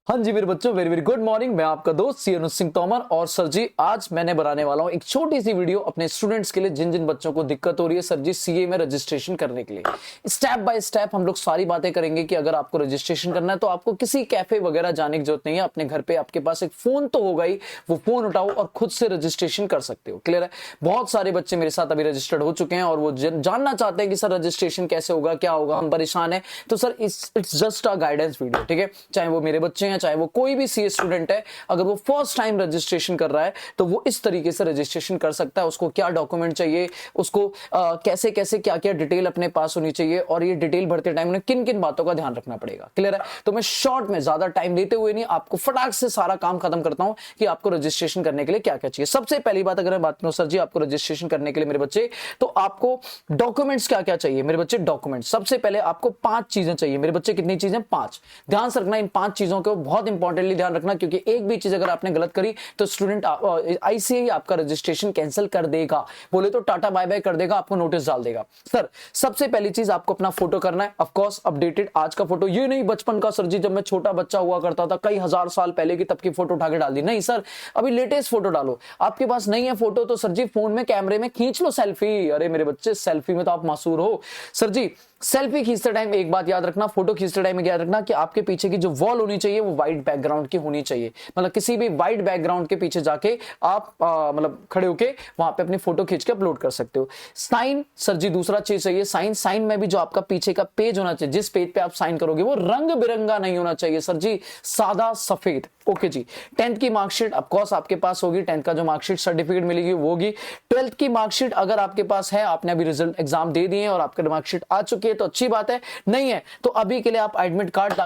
हाँ जी मेरे बच्चों, वेरी वेरी गुड मॉर्निंग। मैं आपका दोस्त सी अनुज सिंह तोमर। और सर जी आज मैंने बनाने वाला हूँ एक छोटी सी वीडियो अपने स्टूडेंट्स के लिए, जिन जिन बच्चों को दिक्कत हो रही है सर जी सीए में रजिस्ट्रेशन करने के लिए। स्टेप बाय स्टेप हम लोग सारी बातें करेंगे कि अगर आपको रजिस्ट्रेशन करना है तो आपको किसी कैफे वगैरह जाने की जरूरत नहीं है। अपने घर पे आपके पास एक फोन तो होगा ही, वो फोन उठाओ और खुद से रजिस्ट्रेशन कर सकते हो। क्लियर है? बहुत सारे बच्चे मेरे साथ अभी रजिस्टर्ड हो चुके हैं और वो जानना चाहते हैं कि सर रजिस्ट्रेशन कैसे होगा, क्या होगा, हम परेशान है। तो sir it's just a guidance video, ठीक है? चाहे वो मेरे बच्चे हैं, चाहे वो कोई भी सीए स्टूडेंट है, अगर वो फर्स्ट टाइम रजिस्ट्रेशन कर रहा है तो वो इस तरीके से रजिस्ट्रेशन कर सकता है। उसको क्या डॉक्यूमेंट चाहिए, उसको कैसे कैसे क्या क्या डिटेल अपने पास होनी चाहिए, और ये डिटेल भरते टाइम उन्हें किन किन बातों का ध्यान रखना पड़ेगा। क्लियर है? तो मैं शॉर्ट में ज्यादा टाइम लेते हुए नहीं, आपको फटाक से सारा काम खत्म करता हूं कि आपको रजिस्ट्रेशन करने के लिए क्या क्या चाहिए। सबसे पहली बात अगर मैं बात करूं सर जी आपको रजिस्ट्रेशन करने के लिए मेरे बच्चे, तो आपको डॉक्यूमेंट्स क्या क्या चाहिए मेरे बच्चे। डॉक्यूमेंट सबसे पहले आपको 5 चीजें चाहिए मेरे बच्चे। कितनी चीजें? 5। ध्यान से रखना इन 5 चीजों को, बहुत इंपॉर्टेंटली ध्यान रखना, क्योंकि एक भी चीज अगर आपने गलत करी तो स्टूडेंट आईसीआई आपका रजिस्ट्रेशन कैंसिल कर देगा, बोले तो टाटा बाय बाय कर देगा, आपको नोटिस डाल देगा। सर सबसे पहली चीज आपको अपना फोटो करना है, ऑफ कोर्स अपडेटेड आज का फोटो, ये नहीं बचपन का सर जी जब मैं छोटा बच्चा हुआ करता था कई हजार साल पहले की, तब की फोटो उठा के डाल दी। नहीं सर, अभी लेटेस्ट फोटो डालो। आपके पास नहीं है फोटो तो सर जी फोन में कैमरे में खींच लो सेल्फी। अरे मेरे बच्चे सेल्फी में तो आप मासूर हो सर जी। सेल्फी खींचते टाइम एक बात याद रखना, फोटो खींचते टाइम याद रखना कि आपके पीछे की जो वॉल होनी चाहिए वो व्हाइट बैकग्राउंड की होनी चाहिए। मतलब किसी भी व्हाइट बैकग्राउंड के पीछे जाके आप मतलब खड़े होके वहां पे अपनी फोटो खींच के अपलोड कर सकते हो। साइन सर जी दूसरा चीज चाहिए, साइन में भी जो आपका पीछे का पेज होना चाहिए, जिस पेज पे आप साइन करोगे वो रंग बिरंगा नहीं होना चाहिए सर जी, सादा सफेद। ओके जी। 10th की मार्कशीट ऑफकोर्स आपके पास होगी, 10th का जो मार्कशीट सर्टिफिकेट मिलेगी वो होगी। 12th की मार्कशीट अगर आपके पास है, आपने अभी रिजल्ट एग्जाम दे दिए और आपकी मार्कशीट आ चुकी है तो अच्छी बात है, नहीं है तो अभी के लिए आप एडमिट कार्ड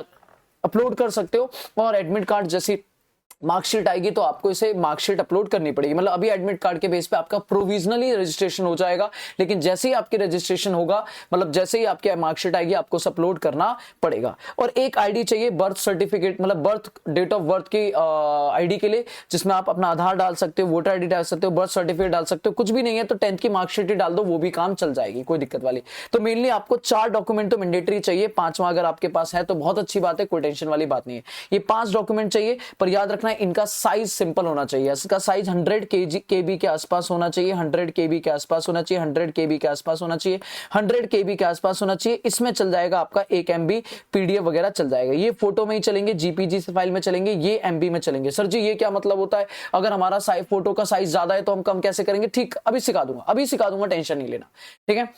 अपलोड कर सकते हो। और एडमिट कार्ड जैसी मार्कशीट आएगी तो आपको इसे मार्कशीट अपलोड करनी पड़ेगी। मतलब अभी एडमिट कार्ड के बेस पे आपका प्रोविजनली रजिस्ट्रेशन हो जाएगा, लेकिन जैसे ही आपकी रजिस्ट्रेशन होगा, मतलब जैसे ही आपकी मार्कशीट आएगी आपको अपलोड करना पड़ेगा। और एक आईडी चाहिए, बर्थ सर्टिफिकेट, मतलब बर्थ डेट ऑफ बर्थ की आईडी के लिए, जिसमें आप अपना आधार डाल सकते हो, वोटर आईडी डाल सकते हो, बर्थ सर्टिफिकेट डाल सकते हो। कुछ भी नहीं है तो 10th की मार्कशीट ही डाल दो, वो भी काम चल जाएगी, कोई दिक्कत वाली। तो मेनली आपको 4 डॉक्यूमेंट तो मैंडेटरी चाहिए, 5वां अगर आपके पास है तो बहुत अच्छी बात है, कोई टेंशन वाली बात नहीं है। ये 5 डॉक्यूमेंट चाहिए, पर याद रखना इनका साइज सिंपल होना चाहिए। इसका साइज 100 केबी के आसपास होना चाहिए, 100 केबी के आसपास होना चाहिए, 100 केबी के आसपास होना चाहिए, 100 केबी के आसपास होना चाहिए। इसमें चल जाएगा आपका 1 MB पीडीएफ वगैरह चल जाएगा। ये फोटो में ही चलेंगे, जीपीजी फाइल में चलेंगे, ये MB में चलेंगे। सर जी ये क्या मतलब होता है? अगर हमारा फोटो का साइज ज्यादा है तो हम कम कैसे करेंगे? ठीक, अभी सिखा दूंगा, टेंशन नहीं लेना, ठीक है?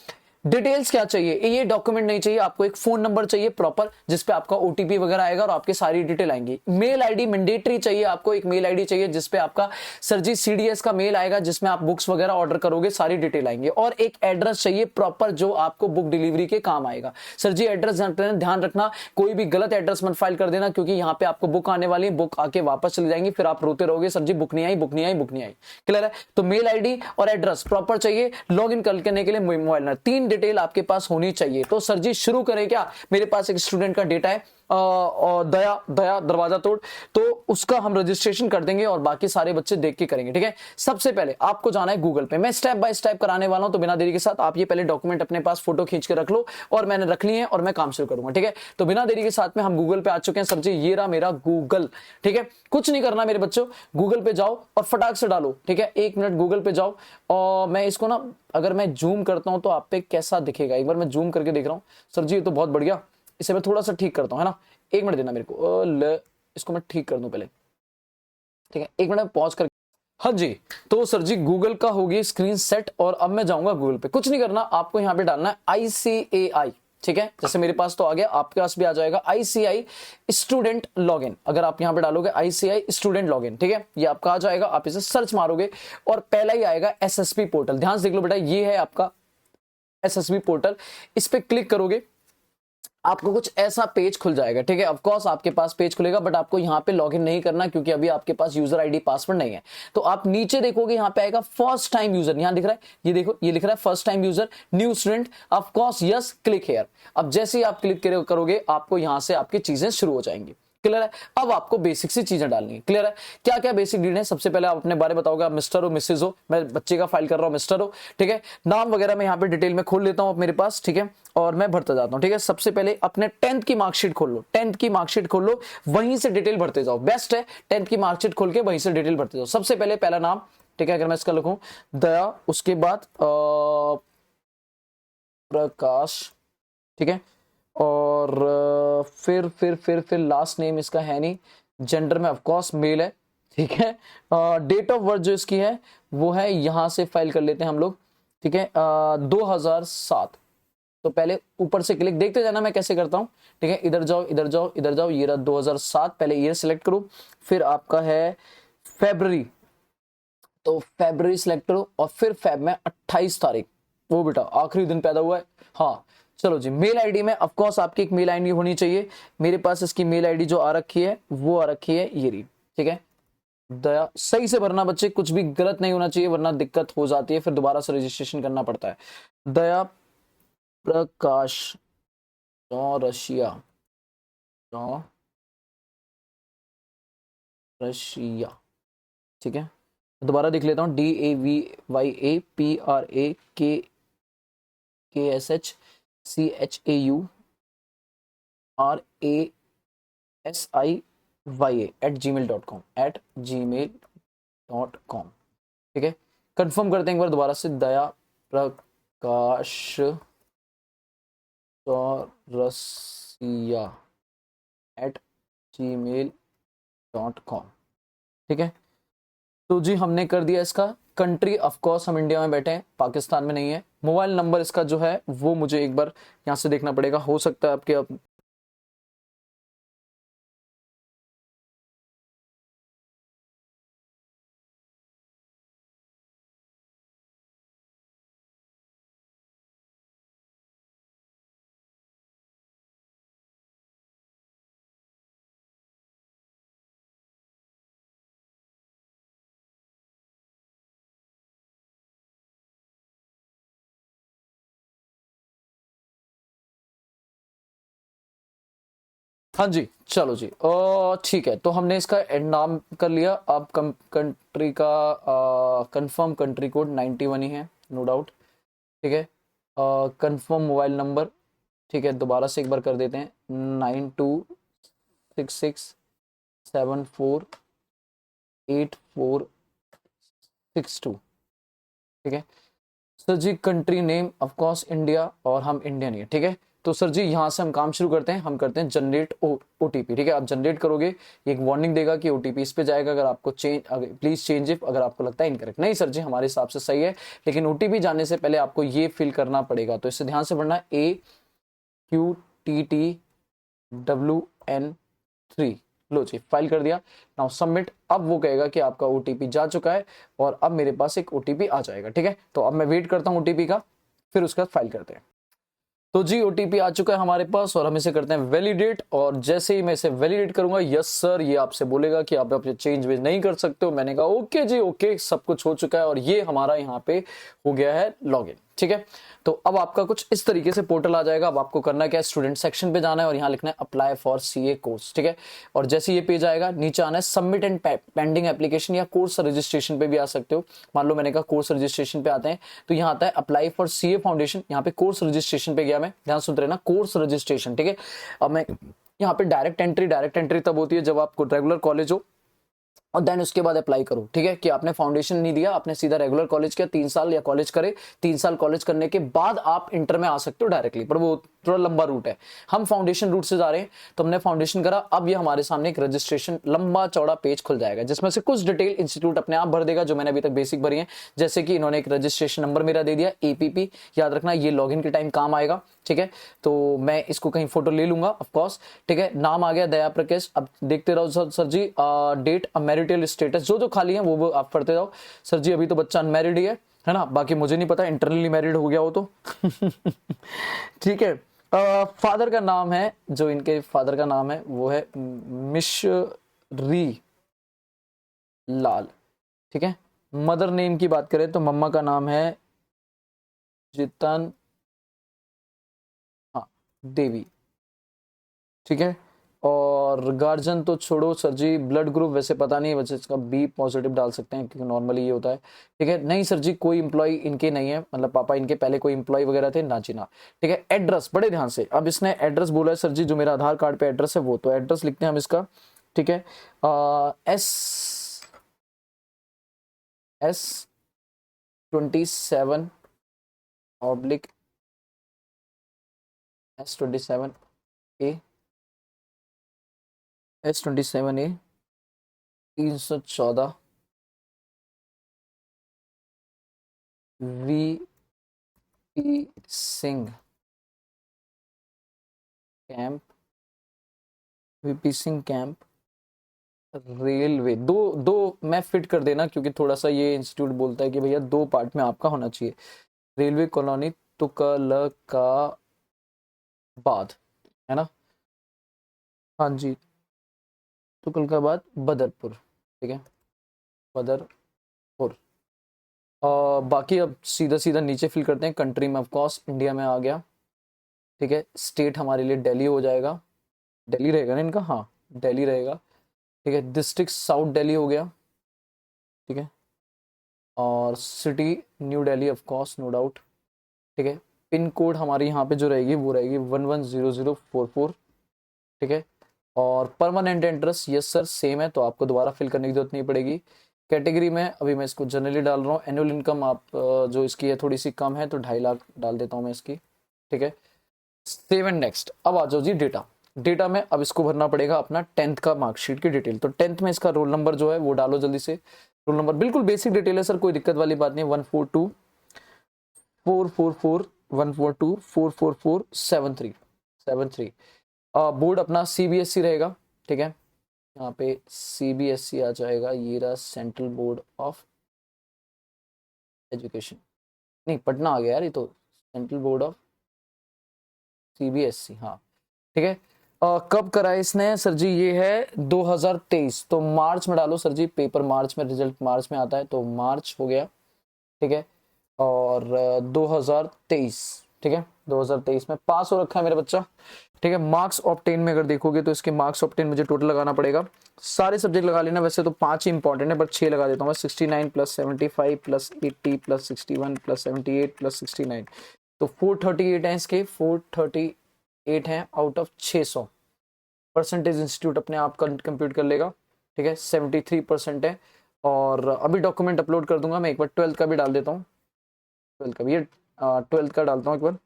डिटेल्स क्या चाहिए? ये डॉक्यूमेंट नहीं चाहिए आपको, एक फोन नंबर चाहिए प्रॉपर, जिसपे आपका ओटीपी वगैरह आएगा और आपकी सारी डिटेल आएंगी। मेल आईडी मैंडेटरी चाहिए आपको, एक मेल आईडी चाहिए जिसपे आपका सर जी सीडीएस का मेल आएगा, जिसमें आप बुक्स वगैरह ऑर्डर करोगे, सारी डिटेल आएंगे। और एक एड्रेस चाहिए प्रॉपर जो आपको बुक डिलीवरी के काम आएगा। सर जी एड्रेस ध्यान रखना, कोई भी गलत एड्रेस मत फाइल कर देना, क्योंकि यहाँ पे आपको बुक आने वाली, बुक आके वापस चली जाएंगी, फिर आप रोते रहोगे सर जी बुक नहीं आई, बुक नहीं आई, बुक नहीं आई। क्लियर है? तो मेल आईडी और एड्रेस प्रॉपर चाहिए। लॉग इन करने के लिए मोबाइल नंबर, 3 डिटेल आपके पास होनी चाहिए। तो सर जी शुरू करें क्या? मेरे पास एक स्टूडेंट का डेटा है और दया दरवाजा तोड़, तो उसका हम रजिस्ट्रेशन कर देंगे और बाकी सारे बच्चे देख के करेंगे, ठीक है? सबसे पहले आपको जाना है गूगल पे, मैं स्टेप बाय स्टेप कराने वाला हूं, तो बिना देरी के साथ आप ये पहले डॉक्यूमेंट अपने पास फोटो खींच के रख लो, और मैंने रख लिए हैं और मैं काम शुरू करूंगा, ठीक है? तो बिना देरी के साथ में हम गूगल पे आ चुके हैं सर जी, ये रहा मेरा गूगल, ठीक है? कुछ नहीं करना मेरे बच्चों, गूगल पे जाओ और फटाक से डालो, ठीक है? 1 मिनट गूगल पे जाओ। और मैं इसको ना, अगर मैं जूम करता हूं तो आप पे कैसा दिखेगा, एक बार मैं जूम करके देख रहा हूं। सर जी ये तो बहुत बढ़िया, इसे मैं थोड़ा सा ठीक करता हूं, है ना? 1 मिनट देना मेरे को, इसको मैं ठीक कर दूं पहले, ठीक है? 1 मिनट पॉज कर। हाँ जी, तो सर जी गूगल का होगी स्क्रीन सेट, और अब मैं जाऊंगा गूगल पे। कुछ नहीं करना, आपको यहां पे डालना है ICAI, ठीक है? जैसे मेरे पास तो आ गया, आपके पास भी आ जाएगा ICAI स्टूडेंट लॉगिन। अगर आप यहां पे डालोगे ICAI स्टूडेंट लॉगिन, ठीक है, ये आपका आ जाएगा। आप इसे सर्च मारोगे और पहला ही आएगा SSB पोर्टल। ध्यान से देख लो बेटा, ये है आपका SSB पोर्टल। इस पे क्लिक करोगे आपको कुछ ऐसा पेज खुल जाएगा, ठीक है? ऑफ कोर्स आपके पास पेज खुलेगा, बट आपको यहाँ पे लॉगिन नहीं करना, क्योंकि अभी आपके पास यूजर आईडी पासवर्ड नहीं है। तो आप नीचे देखोगे, यहाँ पे आएगा फर्स्ट टाइम यूजर, यहाँ दिख रहा है, ये देखो, ये लिख रहा है first time user new student. Of course yes, click here. अब जैसे ही आप क्लिक करोगे आपको यहाँ से आपकी चीजें शुरू हो जाएंगी। क्लियर है। अब आपको बेसिक सी चीजें डालनी है। क्लियर है। क्या क्या बेसिक डिटेल है, सबसे पहले आप अपने बारे बताओगे, आप मिस्टर हो मिसेज हो, मैं बच्चे का फाइल कर रहा हूं मिस्टर हो, ठीक है। नाम वगैरह मैं यहाँ पे डिटेल में खोल लेता हूँ मेरे पास, ठीक है, और मैं भरता जाता हूँ, ठीक है। सबसे पहले अपने 10th की मार्कशीट खोल लो, 10th की मार्कशीट खोल लो, वहीं से डिटेल भरते जाओ, बेस्ट है। 10th की मार्कशीट खोल के वहीं से डिटेल भरते जाओ। सबसे पहले पहला नाम, ठीक है, अगर मैं इसका लिखूं दया, उसके बाद प्रकाश, ठीक है, और फिर लास्ट नेम इसका है नहीं, जेंडर में ऑफ कोर्स मेल है, ठीक है। डेट ऑफ बर्थ जो इसकी है वो है, यहां से फाइल कर लेते हैं हम लोग, ठीक है, 2007। तो पहले ऊपर से क्लिक, देखते जाना मैं कैसे करता हूं, ठीक है। इधर जाओ इधर जाओ इधर जाओ, ये रहा 2007, पहले ईयर सिलेक्ट करो, फिर आपका है फेब्रवरी, तो फेब्रवरी सिलेक्ट करो, और फिर फेब में 28 तारीख, वो बेटा आखिरी दिन पैदा हुआ है। हाँ चलो जी, मेल आईडी में ऑफ कोर्स आपकी एक मेल आईडी होनी चाहिए। मेरे पास इसकी मेल आईडी जो आ रखी है वो आ रखी है ये रही, ठीक है। दया, सही से भरना बच्चे, कुछ भी गलत नहीं होना चाहिए वरना दिक्कत हो जाती है, फिर दोबारा से रजिस्ट्रेशन करना पड़ता है। दया प्रकाश रशिया, रशिया, ठीक है। दोबारा देख लेता हूँ, DAVYAPRAKSHCHAURASIYA @gmail.com, ठीक है। कंफर्म करते हैं एक बार दोबारा से, दया प्रकाश चौरसिया @gmail.com, ठीक है। तो जी हमने कर दिया इसका। कंट्री ऑफ कोर्स हम इंडिया में बैठे हैं, पाकिस्तान में नहीं है। मोबाइल नंबर इसका जो है वो मुझे एक बार यहां से देखना पड़ेगा, हो सकता है आपके हाँ जी चलो जी, ठीक है। तो हमने इसका नाम कर लिया। अब कंट्री का कंफर्म कंट्री कोड 91 ही है, नो डाउट, ठीक है। कंफर्म मोबाइल नंबर, ठीक है, दोबारा से एक बार कर देते हैं, 9266748462, ठीक है। Sir ji country name of course India, और हम इंडियन ही है, ठीक है। तो सर जी यहाँ से हम काम शुरू करते हैं, हम करते हैं जनरेट ओटीपी, ठीक है। आप जनरेट करोगे, एक वार्निंग देगा कि ओटीपी इस पे जाएगा, अगर आपको चेंज, प्लीज चेंज इफ, अगर आपको लगता है इनकरेक्ट। नहीं सर जी हमारे हिसाब से सही है, लेकिन ओटीपी जाने से पहले आपको ये फिल करना पड़ेगा, तो इससे ध्यान से पढ़ना, AQTTWN3। लो जी फाइल कर दिया, नाउ सबमिट। अब वो कहेगा कि आपका ओटीपी जा चुका है, और अब मेरे पास एक ओटीपी आ जाएगा, ठीक है। तो अब मैं वेट करता हूं ओटीपी का, फिर उसका फाइल करते हैं। तो जी ओटीपी आ चुका है हमारे पास, और हम इसे करते हैं वैलिडेट, और जैसे ही मैं इसे वैलिडेट करूंगा, यस सर, ये आपसे बोलेगा कि आप अपने चेंज वेज नहीं कर सकते हो। मैंने कहा ओके जी ओके, सब कुछ हो चुका है, और ये हमारा यहाँ पे हो गया है लॉगिन, ठीक है। तो अब आपका कुछ इस तरीके से पोर्टल आ जाएगा। अब आपको करना क्या है, स्टूडेंट सेक्शन पे जाना है और यहाँ लिखना है अप्लाई फॉर सीए कोर्स, ठीक है। और जैसे ये पेज आएगा, नीचे आना है सबमिट एंड पेंडिंग एप्लीकेशन, या कोर्स रजिस्ट्रेशन पे भी आ सकते हो। मान लो मैंने कहा कोर्स रजिस्ट्रेशन पे आते हैं, तो यहाँ आता है अप्लाई फॉर सीए फाउंडेशन, यहाँ पे कोर्स रजिस्ट्रेशन पे गया मैं, ध्यान सुनते रहना, कोर्स रजिस्ट्रेशन, ठीक है। अब मैं यहाँ पे डायरेक्ट एंट्री तब होती है जब आपको रेगुलर कॉलेज हो, और देन उसके बाद अप्लाई करो, ठीक है। कि आपने फाउंडेशन नहीं दिया, आपने सीधा रेगुलर कॉलेज किया, 3 साल या कॉलेज करे, 3 साल कॉलेज करने के बाद आप इंटर में आ सकते हो डायरेक्टली, पर वो थोड़ा लंबा रूट है। हम फाउंडेशन रूट से जा रहे हैं, तो हमने फाउंडेशन करा। अब ये हमारे सामने एक रजिस्ट्रेशन लंबा चौड़ा पेज खुल जाएगा, जिसमें से कुछ डिटेल इंस्टीट्यूट अपने आप भर देगा, जो मैंने अभी तक बेसिक भरी है। जैसे कि इन्होंने एक रजिस्ट्रेशन नंबर मेरा दे दिया, एपीपी, याद रखना ये लॉगिन के टाइम काम आएगा, ठीक है। तो मैं इसको कहीं फोटो ले लूंगा ऑफ कोर्स, ठीक है। नाम आ गया दया प्रकाश। अब देखते रहो सर जी, डेट, मैरिटल स्टेटस, जो जो खाली है वो आप पढ़ते जाओ। सर जी अभी तो बच्चा अनमैरिड ही है ना, बाकी मुझे नहीं पता इंटरनली मैरिड हो गया हो तो ठीक है। फादर का नाम है, जो इनके फादर का नाम है वो है मिश्री लाल, ठीक है। मदर नेम की बात करें तो मम्मा का नाम है जितन, हाँ, देवी, ठीक है। और गार्जियन तो छोड़ो सर जी, ब्लड ग्रुप वैसे पता नहीं, वैसे इसका बी पॉजिटिव डाल सकते हैं क्योंकि नॉर्मली ये होता है। ठीक है, नहीं सर जी कोई इम्प्लॉय इनके नहीं है, मतलब पापा इनके पहले कोई इम्प्लॉय वगैरह थे ना जी ना। ठीक है, एड्रेस बड़े ध्यान से, अब इसने एड्रेस बोला है सर जी जो मेरा आधार कार्ड पे एड्रेस है वो, तो एड्रेस लिखते हैं हम इसका। ठीक है, S27/S27A, S27A 314 V Singh camp, VP Singh camp railway. दो दो मैं फिट कर देना क्योंकि थोड़ा सा ये इंस्टीट्यूट बोलता है कि भैया 2 पार्ट में आपका होना चाहिए। रेलवे कॉलोनी तुकलकाबाद, है ना? हाँ जी, तुकलकाबाद बदरपुर। ठीक है, बदरपुर। बाकी अब सीधा सीधा नीचे फिल करते हैं। कंट्री में ऑफ कोर्स इंडिया में आ गया। ठीक है, स्टेट हमारे लिए दिल्ली हो जाएगा, दिल्ली रहेगा ना इनका, हाँ दिल्ली रहेगा। ठीक है, डिस्ट्रिक्ट साउथ दिल्ली हो गया। ठीक है, और city New Delhi of course, no doubt. ठीक है, पिन कोड हमारी यहाँ पे जो रहेगी वो रहेगी 110044। ठीक है, और permanent address yes sir same है, तो आपको दोबारा फिल करने की जरूरत नहीं पड़ेगी। कैटेगरी में अभी मैं इसको जनरली डाल रहा हूँ। एनुअल इनकम आप जो इसकी है थोड़ी सी कम है तो 2.5 लाख डाल देता हूँ मैं इसकी। ठीक है, सेव एंड नेक्स्ट। अब आ जाओ जी डेटा। डेटा में अब इसको भरना पड़ेगा अपना 10th का मार्कशीट की डिटेल। तो 10th में इसका रोल नंबर जो है वो डालो जल्दी से। रोल नंबर बिल्कुल बेसिक डिटेल है सर, कोई दिक्कत वाली बात नहीं। 142 444 142 444 73 बोर्ड अपना सीबीएसई रहेगा। ठीक है, यहाँ पे सीबीएसई आ जाएगा, ये रहा सेंट्रल बोर्ड ऑफ एजुकेशन, नहीं पटना आ गया यार, ये तो सेंट्रल बोर्ड ऑफ सीबीएसई, हाँ। ठीक है, कब करा है इसने सर जी? ये है 2023, तो मार्च में डालो सर जी। पेपर मार्च में, रिजल्ट मार्च में आता है, तो मार्च हो गया। ठीक है, और 2023, ठीक है 2023 में पास हो रखा है मेरा बच्चा। ठीक है, मार्क्स ऑब्टेन में अगर देखोगे तो इसके मार्क्स ऑब्टेन मुझे टोटल लगाना पड़ेगा, सारे सब्जेक्ट लगा लेना, वैसे तो 5 ही इंपॉर्टेंट है पर 6 लगा देता हूँ मैं। 69 + 75 + 80 + 61 + 78 + 69, तो 438 है इसके, 438 हैं आउट ऑफ 600। परसेंटेज इंस्टीट्यूट अपने आप कंप्यूट कर लेगा। ठीक है, 73% है। और अभी डॉक्यूमेंट अपलोड कर दूंगा मैं, एक बार 12th का भी डाल देता हूँ। 12th का भी, ये 12th का डालता हूँ एक बार।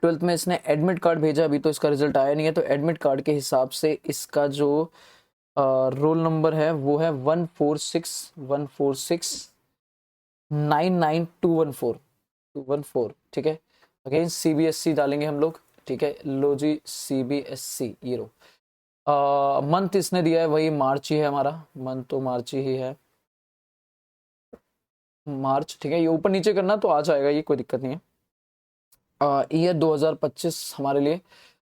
12th में इसने एडमिट कार्ड भेजा, अभी तो इसका रिजल्ट आया नहीं है, तो एडमिट कार्ड के हिसाब से इसका जो रोल नंबर है वो है 146 ठीक है, अगेन सीबीएसई डालेंगे हम लोग। ठीक है, लो जी सीबीएसई, ये लो। मंथ इसने दिया है वही मार्च ही है हमारा, मंथ तो मार्च ही है, मार्च। ठीक है, ये ऊपर नीचे करना तो आ जाएगा, ये कोई दिक्कत नहीं है। ईयर 2025 हमारे लिए।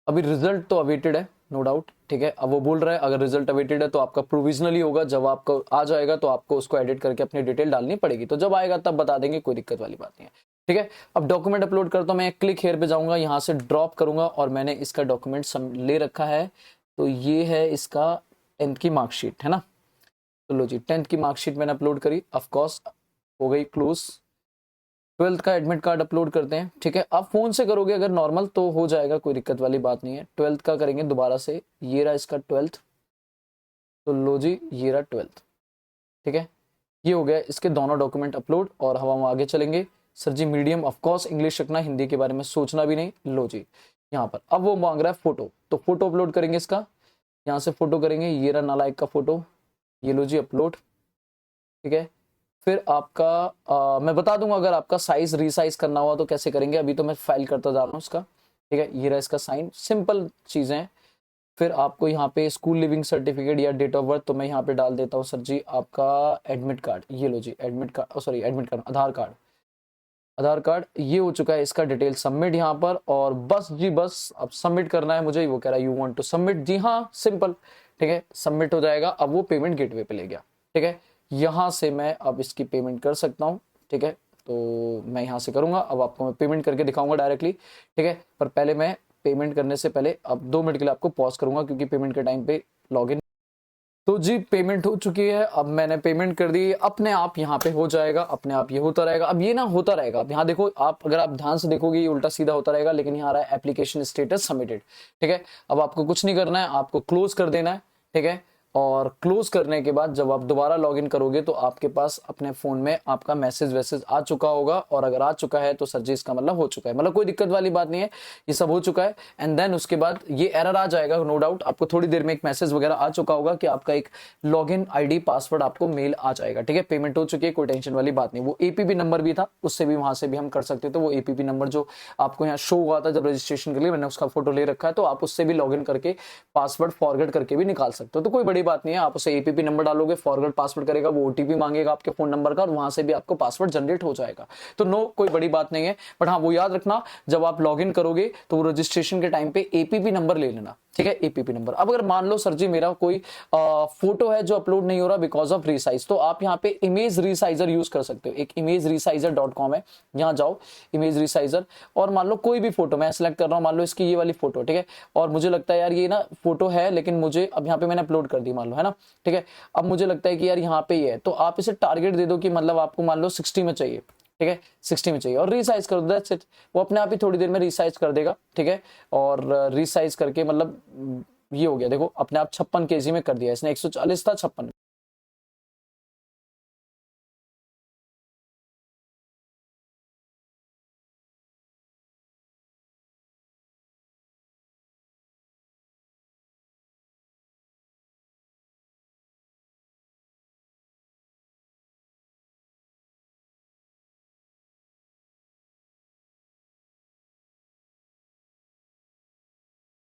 अभी रिजल्ट तो अवेटेड है नो डाउट। ठीक है, अब वो बोल रहा है अगर रिजल्ट अवेटेड है तो आपका प्रोविजनली होगा, जब आपको आ जाएगा तो आपको उसको एडिट करके अपनी डिटेल डालनी पड़ेगी, तो जब आएगा तब बता देंगे, कोई दिक्कत वाली बात नहीं है। ठीक है, अब डॉक्यूमेंट अपलोड करता हूं मैं, क्लिक हेयर पे जाऊंगा, यहाँ से ड्रॉप करूंगा और मैंने इसका डॉक्यूमेंट ले रखा है। तो ये है इसका 10th की मार्कशीट, है ना? तो लो जी 10th की मार्कशीट मैंने अपलोड करी, ऑफकोर्स हो गई क्लोज। 12th का एडमिट कार्ड अपलोड करते हैं। ठीक है, आप फोन से करोगे अगर नॉर्मल तो हो जाएगा, कोई दिक्कत वाली बात नहीं है। 12th का करेंगे दोबारा से, ये रहा इसका 12th, तो लो जी ये रहा 12th। ठीक है, ये हो गया इसके दोनों डॉक्यूमेंट अपलोड, और हम आगे चलेंगे। Sir ji medium of course English रखना, हिंदी के बारे में सोचना भी नहीं। लो जी यहाँ पर अब वो मांग रहा है फोटो, तो फोटो अपलोड करेंगे इसका, यहाँ से फोटो करेंगे, ये रहा नालायक का फोटो, ये लो जी अपलोड। ठीक है, फिर आपका मैं बता दूंगा अगर आपका साइज रीसाइज करना हुआ तो कैसे करेंगे, अभी तो मैं फाइल करता जा रहा हूँ उसका। ठीक है, ये रहा इसका साइन, सिंपल चीजें हैं। फिर आपको यहाँ पे स्कूल लिविंग सर्टिफिकेट या डेट ऑफ बर्थ, तो मैं यहाँ पे डाल देता हूँ सर जी आपका एडमिट कार्ड, ये लो जी admit card, sorry admit card, Aadhaar card. Aadhaar card ये हो चुका है इसका, डिटेल सबमिट यहाँ पर, और बस जी बस अब सबमिट करना है मुझे। वो कह रहा है यू वांट टू सबमिट, जी हाँ सिंपल। ठीक है, सबमिट हो जाएगा। अब वो पेमेंट गेटवे पे ले गया। ठीक है, यहाँ से मैं अब इसकी पेमेंट कर सकता हूँ। ठीक है, तो मैं यहाँ से करूंगा, अब आपको मैं पेमेंट करके दिखाऊंगा डायरेक्टली। ठीक है, पर पहले मैं पेमेंट करने से पहले अब 2 मिनट के लिए आपको पॉज करूंगा क्योंकि पेमेंट के टाइम पे लॉगिन। तो जी पेमेंट हो चुकी है, अब मैंने पेमेंट कर दी, अपने आप यहाँ पे हो जाएगा, अपने आप ये होता रहेगा। अब ये ना होता रहेगा, अब यहाँ देखो आप, अगर आप ध्यान से देखोगे ये उल्टा सीधा होता रहेगा, लेकिन यहाँ आ रहा है एप्लीकेशन स्टेटस सबमिटेड। ठीक है, अब आपको कुछ नहीं करना है, आपको क्लोज कर देना है। ठीक है, और क्लोज करने के बाद जब आप दोबारा लॉगिन करोगे तो आपके पास अपने फोन में आपका मैसेज वैसेज आ चुका होगा, और अगर आ चुका है तो सर जी इसका मतलब हो चुका है, मतलब कोई दिक्कत वाली बात नहीं है, ये सब हो चुका है। एंड देन उसके बाद ये एरर आ जाएगा, नो डाउट आपको थोड़ी देर में एक मैसेज वगैरह आ चुका होगा कि आपका एक लॉगिन आईडी पासवर्ड आपको मेल आ जाएगा। ठीक है, पेमेंट हो चुकी है, कोई टेंशन वाली बात नहीं। वो एपीपी नंबर भी था, उससे भी वहां से भी हम कर सकते थे। वो एपीपी नंबर जो आपको यहाँ शो हुआ था जब रजिस्ट्रेशन के लिए, मैंने उसका फोटो ले रखा है, तो आप उससे भी लॉगिन करके पासवर्ड फॉरवर्ड करके भी निकाल सकते हो। तो कोई बड़ी बात नहीं है, आप उसे एपीपी नंबर डालोगे, फॉरवर्ड पासवर्ड करेगा, वो ओटीपी मांगेगा आपके फोन नंबर का, और वहां से भी आपको पासवर्ड जनरेट हो जाएगा। तो नो, कोई बड़ी बात नहीं है। बट हाँ, वो याद रखना जब आप लॉगिन करोगे तो वो रजिस्ट्रेशन के टाइम पे एपीपी नंबर ले लेना। ठीक है, एपीपी नंबर। अब अगर मान लो सर जी मेरा कोई फोटो है जो अपलोड नहीं हो रहा बिकॉज ऑफ रीसाइज, तो आप यहाँ पे इमेज रिसाइजर यूज कर सकते हो। एक imageResizer.com है, यहाँ जाओ इमेज रिसाइजर, और मान लो कोई भी फोटो मैं सेलेक्ट कर रहा हूँ, मान लो इसकी ये वाली फोटो। ठीक है, और मुझे लगता है यार ये ना फोटो है, लेकिन मुझे अब यहाँ पे मैंने अपलोड कर दी मान लो, है ना। ठीक है, अब मुझे लगता है कि यार यहाँ पे ये है, तो आप इसे टारगेट दे दो कि मतलब आपको मान लो 60 में चाहिए। ठीक है, 60 में चाहिए, और रीसाइज कर दो, दैट्स इट। वो अपने आप ही थोड़ी देर में रीसाइज कर देगा। ठीक है, और रीसाइज करके मतलब ये हो गया, देखो अपने आप 56 kg में कर दिया इसने, 140 था 56